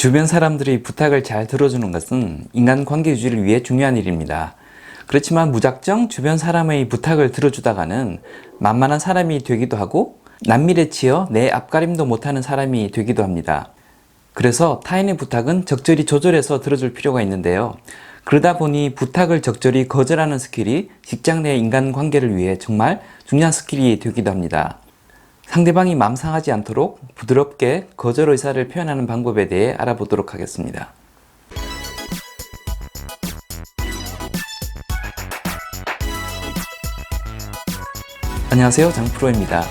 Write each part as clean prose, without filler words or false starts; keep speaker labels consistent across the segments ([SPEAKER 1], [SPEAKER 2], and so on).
[SPEAKER 1] 주변 사람들이 부탁을 잘 들어주는 것은 인간관계 유지를 위해 중요한 일입니다. 그렇지만 무작정 주변 사람의 부탁을 들어주다가는 만만한 사람이 되기도 하고 남일에 치여 내 앞가림도 못하는 사람이 되기도 합니다. 그래서 타인의 부탁은 적절히 조절해서 들어줄 필요가 있는데요. 그러다 보니 부탁을 적절히 거절하는 스킬이 직장 내 인간관계를 위해 정말 중요한 스킬이 되기도 합니다. 상대방이 마음 상하지 않도록 부드럽게 거절 의사를 표현하는 방법에 대해 알아보도록 하겠습니다. 안녕하세요, 장프로입니다.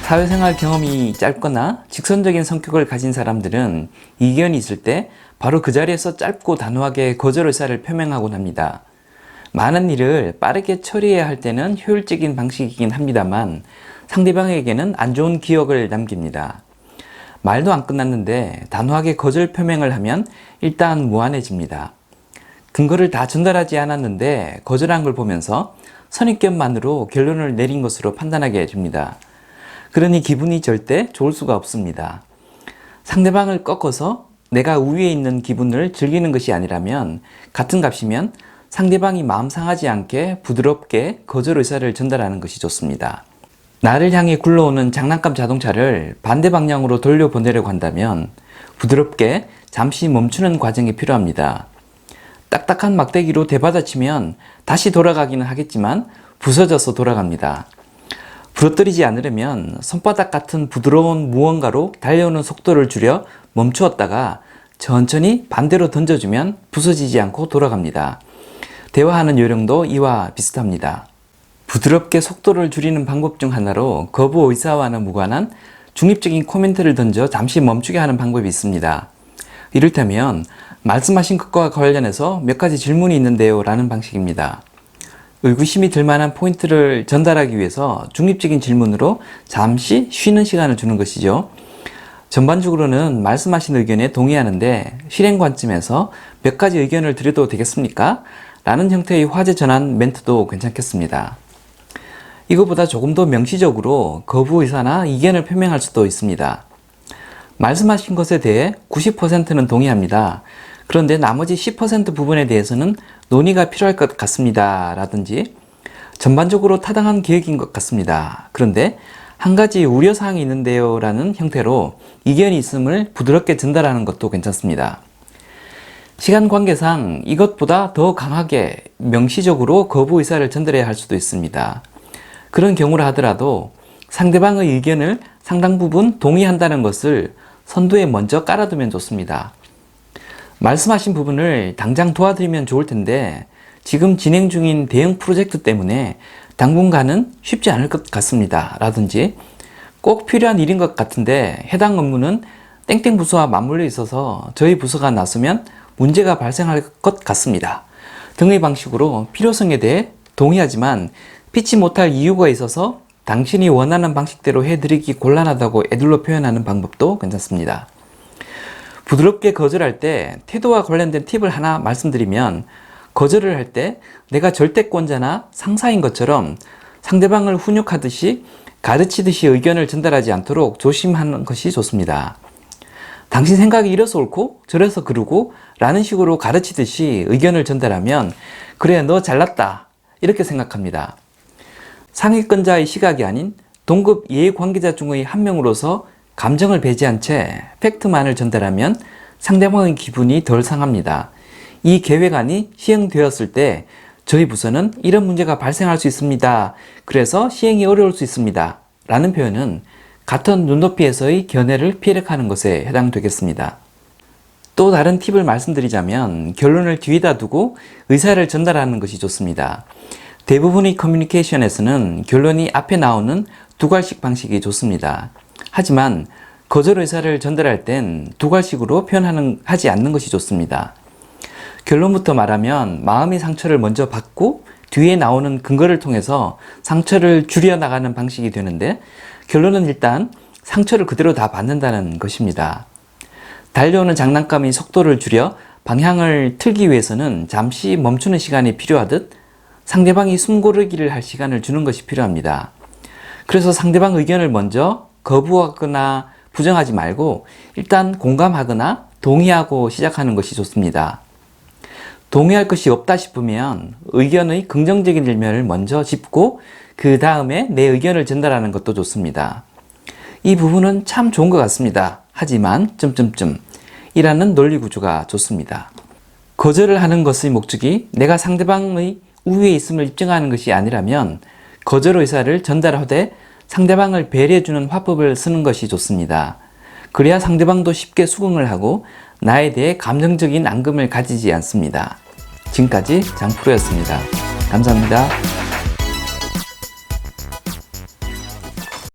[SPEAKER 1] 사회생활 경험이 짧거나 직선적인 성격을 가진 사람들은 이견이 있을 때 바로 그 자리에서 짧고 단호하게 거절 의사를 표명하곤 합니다. 많은 일을 빠르게 처리해야 할 때는 효율적인 방식이긴 합니다만 상대방에게는 안 좋은 기억을 남깁니다. 말도 안 끝났는데 단호하게 거절 표명을 하면 일단 무안해집니다. 근거를 다 전달하지 않았는데 거절한 걸 보면서 선입견만으로 결론을 내린 것으로 판단하게 됩니다. 그러니 기분이 절대 좋을 수가 없습니다. 상대방을 꺾어서 내가 우위에 있는 기분을 즐기는 것이 아니라면 같은 값이면 상대방이 마음 상하지 않게 부드럽게 거절 의사를 전달하는 것이 좋습니다. 나를 향해 굴러오는 장난감 자동차를 반대 방향으로 돌려보내려고 한다면 부드럽게 잠시 멈추는 과정이 필요합니다. 딱딱한 막대기로 대받아치면 다시 돌아가기는 하겠지만 부서져서 돌아갑니다. 부러뜨리지 않으려면 손바닥 같은 부드러운 무언가로 달려오는 속도를 줄여 멈추었다가 천천히 반대로 던져주면 부서지지 않고 돌아갑니다. 대화하는 요령도 이와 비슷합니다. 부드럽게 속도를 줄이는 방법 중 하나로 거부 의사와는 무관한 중립적인 코멘트를 던져 잠시 멈추게 하는 방법이 있습니다. 이를테면 말씀하신 것과 관련해서 몇 가지 질문이 있는데요 라는 방식입니다. 의구심이 들 만한 포인트를 전달하기 위해서 중립적인 질문으로 잠시 쉬는 시간을 주는 것이죠. 전반적으로는 말씀하신 의견에 동의하는데 실행 관점에서 몇 가지 의견을 드려도 되겠습니까? 라는 형태의 화제 전환 멘트도 괜찮겠습니다. 이것보다 조금 더 명시적으로 거부 의사나 이견을 표명할 수도 있습니다. 말씀하신 것에 대해 90%는 동의합니다. 그런데 나머지 10% 부분에 대해서는 논의가 필요할 것 같습니다. 라든지 전반적으로 타당한 계획인 것 같습니다. 그런데 한 가지 우려사항이 있는데요. 라는 형태로 이견이 있음을 부드럽게 전달하는 것도 괜찮습니다. 시간 관계상 이것보다 더 강하게 명시적으로 거부 의사를 전달해야 할 수도 있습니다. 그런 경우라 하더라도 상대방의 의견을 상당 부분 동의한다는 것을 선두에 먼저 깔아두면 좋습니다. 말씀하신 부분을 당장 도와드리면 좋을 텐데 지금 진행 중인 대형 프로젝트 때문에 당분간은 쉽지 않을 것 같습니다. 라든지 꼭 필요한 일인 것 같은데 해당 업무는 땡땡 부서와 맞물려 있어서 저희 부서가 나서면 문제가 발생할 것 같습니다. 등의 방식으로 필요성에 대해 동의하지만 피치 못할 이유가 있어서 당신이 원하는 방식대로 해드리기 곤란하다고 애들로 표현하는 방법도 괜찮습니다. 부드럽게 거절할 때 태도와 관련된 팁을 하나 말씀드리면 거절을 할 때 내가 절대권자나 상사인 것처럼 상대방을 훈육하듯이 가르치듯이 의견을 전달하지 않도록 조심하는 것이 좋습니다. 당신 생각이 이래서 옳고 저래서 그르고 라는 식으로 가르치듯이 의견을 전달하면 그래 너 잘났다 이렇게 생각합니다. 상위권자의 시각이 아닌 동급 이해관계자 중의 한 명으로서 감정을 배제한 채 팩트만을 전달하면 상대방의 기분이 덜 상합니다. 이 계획안이 시행되었을 때 저희 부서는 이런 문제가 발생할 수 있습니다. 그래서 시행이 어려울 수 있습니다. 라는 표현은 같은 눈높이에서의 견해를 피력하는 것에 해당되겠습니다. 또 다른 팁을 말씀드리자면 결론을 뒤에다 두고 의사를 전달하는 것이 좋습니다. 대부분의 커뮤니케이션에서는 결론이 앞에 나오는 두괄식 방식이 좋습니다. 하지만 거절 의사를 전달할 땐 두괄식으로 하지 않는 것이 좋습니다. 결론부터 말하면 마음의 상처를 먼저 받고 뒤에 나오는 근거를 통해서 상처를 줄여나가는 방식이 되는데 결론은 일단 상처를 그대로 다 받는다는 것입니다. 달려오는 장난감의 속도를 줄여 방향을 틀기 위해서는 잠시 멈추는 시간이 필요하듯 상대방이 숨 고르기를 할 시간을 주는 것이 필요합니다. 그래서 상대방 의견을 먼저 거부하거나 부정하지 말고 일단 공감하거나 동의하고 시작하는 것이 좋습니다. 동의할 것이 없다 싶으면 의견의 긍정적인 일면을 먼저 짚고 그 다음에 내 의견을 전달하는 것도 좋습니다. 이 부분은 참 좋은 것 같습니다. 하지만 이라는 논리 구조가 좋습니다. 거절을 하는 것의 목적이 내가 상대방의 우위에 있음을 입증하는 것이 아니라면 거절 의사를 전달하되 상대방을 배려해주는 화법을 쓰는 것이 좋습니다. 그래야 상대방도 쉽게 수긍을 하고 나에 대해 감정적인 앙금을 가지지 않습니다. 지금까지 장프로였습니다. 감사합니다.